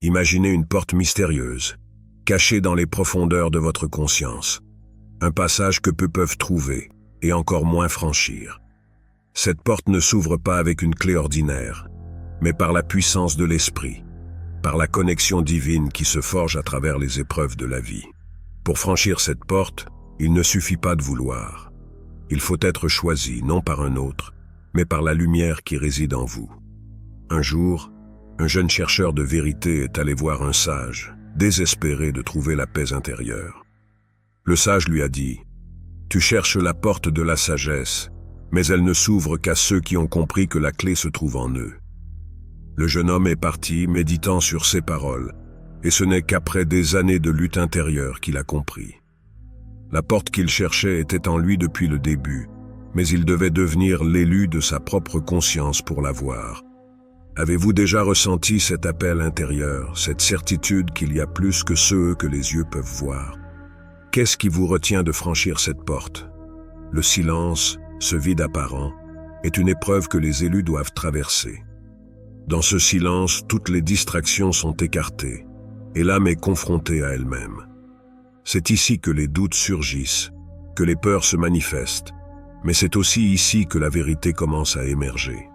Imaginez une porte mystérieuse, cachée dans les profondeurs de votre conscience. Un passage que peu peuvent trouver, et encore moins franchir. Cette porte ne s'ouvre pas avec une clé ordinaire, mais par la puissance de l'esprit, par la connexion divine qui se forge à travers les épreuves de la vie. Pour franchir cette porte, il ne suffit pas de vouloir. Il faut être choisi, non par un autre, mais par la lumière qui réside en vous. Un jour, un jeune chercheur de vérité est allé voir un sage, désespéré de trouver la paix intérieure. Le sage lui a dit « Tu cherches la porte de la sagesse, mais elle ne s'ouvre qu'à ceux qui ont compris que la clé se trouve en eux. » Le jeune homme est parti, méditant sur ces paroles, et ce n'est qu'après des années de lutte intérieure qu'il a compris. La porte qu'il cherchait était en lui depuis le début, mais il devait devenir l'élu de sa propre conscience pour la voir. Avez-vous déjà ressenti cet appel intérieur, cette certitude qu'il y a plus que ceux que les yeux peuvent voir? Qu'est-ce qui vous retient de franchir cette porte? Le silence, ce vide apparent, est une épreuve que les élus doivent traverser. Dans ce silence, toutes les distractions sont écartées, et l'âme est confrontée à elle-même. C'est ici que les doutes surgissent, que les peurs se manifestent, mais c'est aussi ici que la vérité commence à émerger.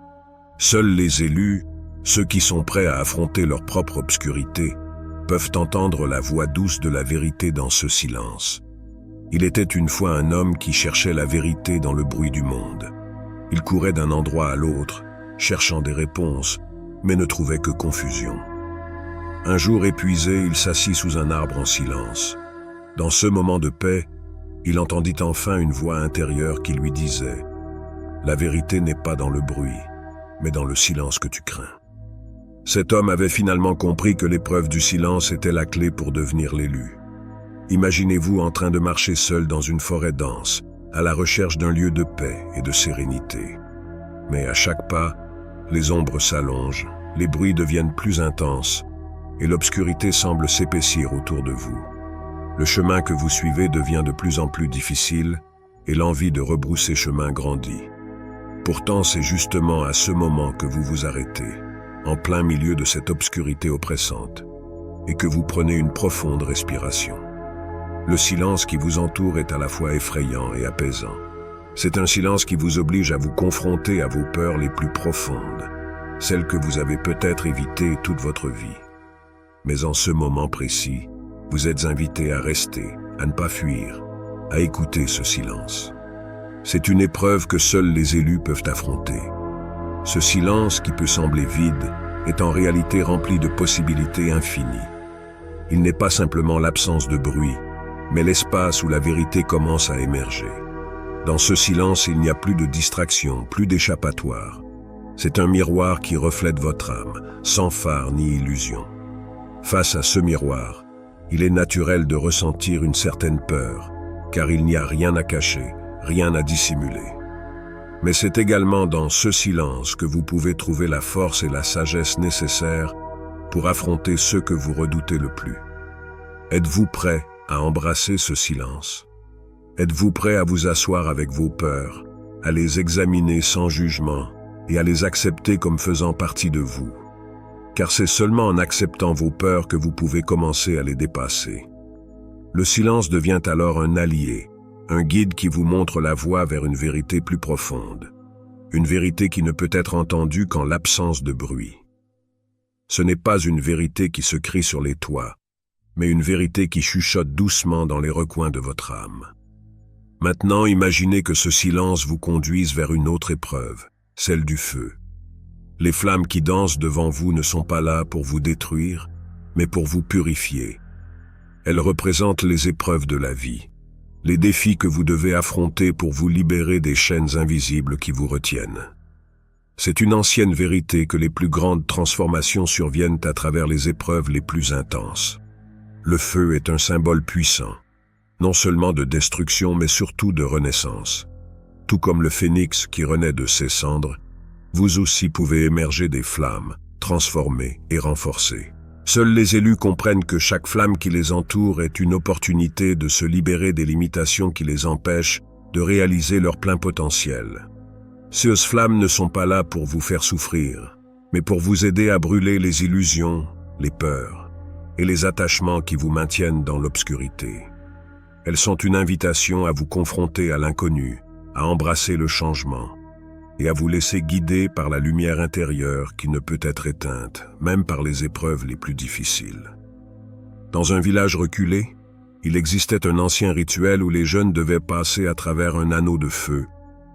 Seuls les élus, ceux qui sont prêts à affronter leur propre obscurité, peuvent entendre la voix douce de la vérité dans ce silence. Il était une fois un homme qui cherchait la vérité dans le bruit du monde. Il courait d'un endroit à l'autre, cherchant des réponses, mais ne trouvait que confusion. Un jour épuisé, il s'assit sous un arbre en silence. Dans ce moment de paix, il entendit enfin une voix intérieure qui lui disait « La vérité n'est pas dans le bruit, mais dans le silence que tu crains. » Cet homme avait finalement compris que l'épreuve du silence était la clé pour devenir l'élu. Imaginez-vous en train de marcher seul dans une forêt dense, à la recherche d'un lieu de paix et de sérénité. Mais à chaque pas, les ombres s'allongent, les bruits deviennent plus intenses, et l'obscurité semble s'épaissir autour de vous. Le chemin que vous suivez devient de plus en plus difficile, et l'envie de rebrousser chemin grandit. Pourtant, c'est justement à ce moment que vous vous arrêtez, en plein milieu de cette obscurité oppressante, et que vous prenez une profonde respiration. Le silence qui vous entoure est à la fois effrayant et apaisant. C'est un silence qui vous oblige à vous confronter à vos peurs les plus profondes, celles que vous avez peut-être évitées toute votre vie. Mais en ce moment précis, vous êtes invité à rester, à ne pas fuir, à écouter ce silence. C'est une épreuve que seuls les élus peuvent affronter. Ce silence qui peut sembler vide est en réalité rempli de possibilités infinies. Il n'est pas simplement l'absence de bruit, mais l'espace où la vérité commence à émerger. Dans ce silence, il n'y a plus de distraction, plus d'échappatoire. C'est un miroir qui reflète votre âme, sans phare ni illusion. Face à ce miroir, il est naturel de ressentir une certaine peur, car il n'y a rien à cacher, rien à dissimuler. Mais c'est également dans ce silence que vous pouvez trouver la force et la sagesse nécessaires pour affronter ceux que vous redoutez le plus. Êtes-vous prêt à embrasser ce silence? Êtes-vous prêt à vous asseoir avec vos peurs, à les examiner sans jugement et à les accepter comme faisant partie de vous? Car c'est seulement en acceptant vos peurs que vous pouvez commencer à les dépasser. Le silence devient alors un allié, un guide qui vous montre la voie vers une vérité plus profonde, une vérité qui ne peut être entendue qu'en l'absence de bruit. Ce n'est pas une vérité qui se crie sur les toits, mais une vérité qui chuchote doucement dans les recoins de votre âme. Maintenant, imaginez que ce silence vous conduise vers une autre épreuve, celle du feu. Les flammes qui dansent devant vous ne sont pas là pour vous détruire, mais pour vous purifier. Elles représentent les épreuves de la vie, les défis que vous devez affronter pour vous libérer des chaînes invisibles qui vous retiennent. C'est une ancienne vérité que les plus grandes transformations surviennent à travers les épreuves les plus intenses. Le feu est un symbole puissant, non seulement de destruction mais surtout de renaissance. Tout comme le phénix qui renaît de ses cendres, vous aussi pouvez émerger des flammes, transformées et renforcées. Seuls les élus comprennent que chaque flamme qui les entoure est une opportunité de se libérer des limitations qui les empêchent de réaliser leur plein potentiel. Ces flammes ne sont pas là pour vous faire souffrir, mais pour vous aider à brûler les illusions, les peurs et les attachements qui vous maintiennent dans l'obscurité. Elles sont une invitation à vous confronter à l'inconnu, à embrasser le changement et à vous laisser guider par la lumière intérieure qui ne peut être éteinte, même par les épreuves les plus difficiles. Dans un village reculé, il existait un ancien rituel où les jeunes devaient passer à travers un anneau de feu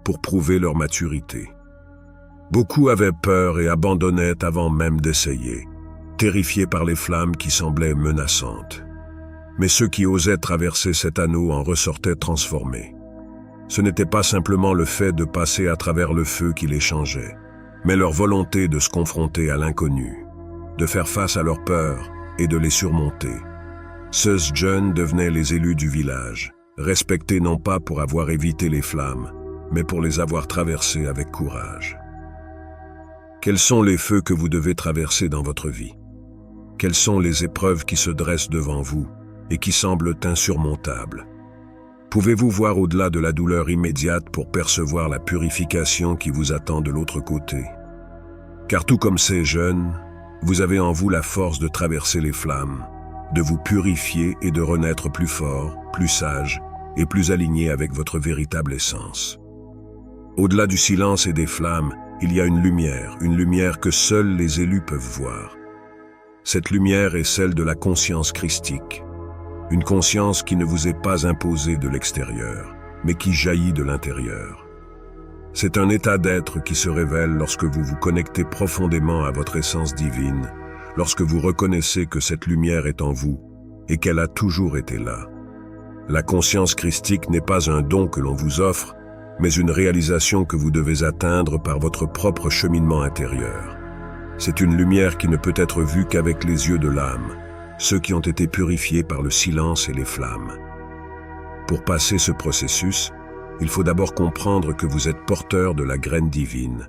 pour prouver leur maturité. Beaucoup avaient peur et abandonnaient avant même d'essayer, terrifiés par les flammes qui semblaient menaçantes. Mais ceux qui osaient traverser cet anneau en ressortaient transformés. Ce n'était pas simplement le fait de passer à travers le feu qui les changeait, mais leur volonté de se confronter à l'inconnu, de faire face à leurs peurs et de les surmonter. Ces jeunes devenaient les élus du village, respectés non pas pour avoir évité les flammes, mais pour les avoir traversées avec courage. Quels sont les feux que vous devez traverser dans votre vie? Quelles sont les épreuves qui se dressent devant vous et qui semblent insurmontables? Pouvez-vous voir au-delà de la douleur immédiate pour percevoir la purification qui vous attend de l'autre côté? Car tout comme ces jeunes, vous avez en vous la force de traverser les flammes, de vous purifier et de renaître plus fort, plus sage et plus aligné avec votre véritable essence. Au-delà du silence et des flammes, il y a une lumière que seuls les élus peuvent voir. Cette lumière est celle de la conscience christique, une conscience qui ne vous est pas imposée de l'extérieur, mais qui jaillit de l'intérieur. C'est un état d'être qui se révèle lorsque vous vous connectez profondément à votre essence divine, lorsque vous reconnaissez que cette lumière est en vous et qu'elle a toujours été là. La conscience christique n'est pas un don que l'on vous offre, mais une réalisation que vous devez atteindre par votre propre cheminement intérieur. C'est une lumière qui ne peut être vue qu'avec les yeux de l'âme, ceux qui ont été purifiés par le silence et les flammes. Pour passer ce processus, il faut d'abord comprendre que vous êtes porteur de la graine divine,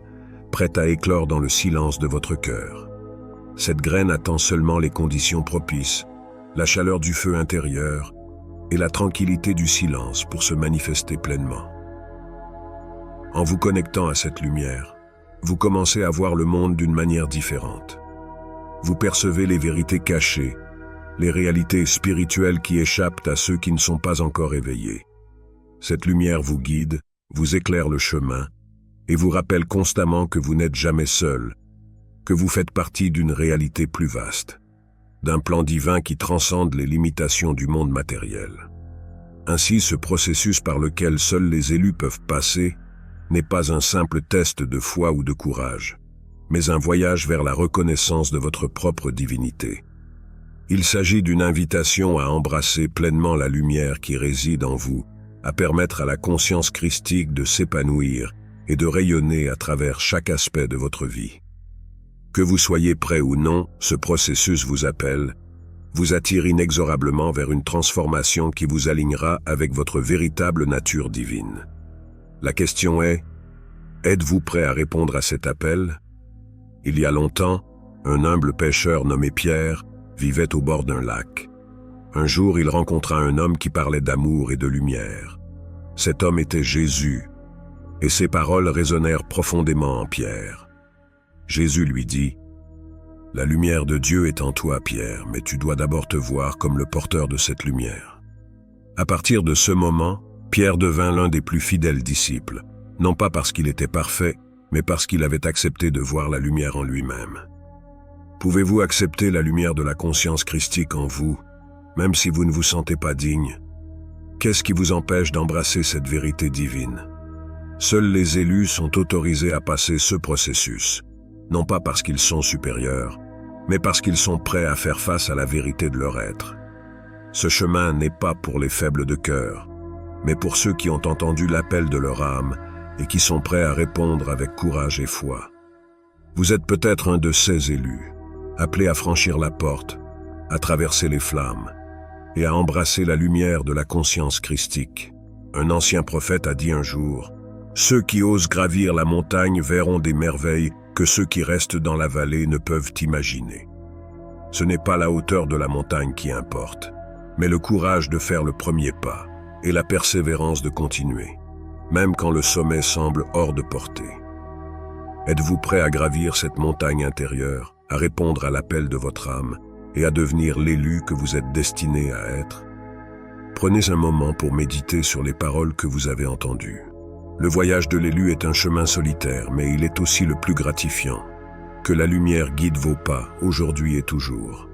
prête à éclore dans le silence de votre cœur. Cette graine attend seulement les conditions propices, la chaleur du feu intérieur et la tranquillité du silence pour se manifester pleinement. En vous connectant à cette lumière, vous commencez à voir le monde d'une manière différente. Vous percevez les vérités cachées, les réalités spirituelles qui échappent à ceux qui ne sont pas encore éveillés. Cette lumière vous guide, vous éclaire le chemin et vous rappelle constamment que vous n'êtes jamais seul, que vous faites partie d'une réalité plus vaste, d'un plan divin qui transcende les limitations du monde matériel. Ainsi, ce processus par lequel seuls les élus peuvent passer n'est pas un simple test de foi ou de courage, mais un voyage vers la reconnaissance de votre propre divinité. Il s'agit d'une invitation à embrasser pleinement la lumière qui réside en vous, à permettre à la conscience christique de s'épanouir et de rayonner à travers chaque aspect de votre vie. Que vous soyez prêt ou non, ce processus vous appelle, vous attire inexorablement vers une transformation qui vous alignera avec votre véritable nature divine. La question est, êtes-vous prêt à répondre à cet appel? Il y a longtemps, un humble pêcheur nommé Pierre vivait au bord d'un lac. Un jour, il rencontra un homme qui parlait d'amour et de lumière. Cet homme était Jésus, et ses paroles résonnèrent profondément en Pierre. Jésus lui dit, « La lumière de Dieu est en toi, Pierre, mais tu dois d'abord te voir comme le porteur de cette lumière. » À partir de ce moment, Pierre devint l'un des plus fidèles disciples, non pas parce qu'il était parfait, mais parce qu'il avait accepté de voir la lumière en lui-même. Pouvez-vous accepter la lumière de la conscience christique en vous, même si vous ne vous sentez pas digne? Qu'est-ce qui vous empêche d'embrasser cette vérité divine? Seuls les élus sont autorisés à passer ce processus, non pas parce qu'ils sont supérieurs, mais parce qu'ils sont prêts à faire face à la vérité de leur être. Ce chemin n'est pas pour les faibles de cœur, mais pour ceux qui ont entendu l'appel de leur âme et qui sont prêts à répondre avec courage et foi. Vous êtes peut-être un de ces élus, appelés à franchir la porte, à traverser les flammes et à embrasser la lumière de la conscience christique. Un ancien prophète a dit un jour, « Ceux qui osent gravir la montagne verront des merveilles que ceux qui restent dans la vallée ne peuvent imaginer. » Ce n'est pas la hauteur de la montagne qui importe, mais le courage de faire le premier pas et la persévérance de continuer, même quand le sommet semble hors de portée. Êtes-vous prêt à gravir cette montagne intérieure, à répondre à l'appel de votre âme et à devenir l'élu que vous êtes destiné à être? Prenez un moment pour méditer sur les paroles que vous avez entendues. Le voyage de l'élu est un chemin solitaire, mais il est aussi le plus gratifiant. Que la lumière guide vos pas, aujourd'hui et toujours.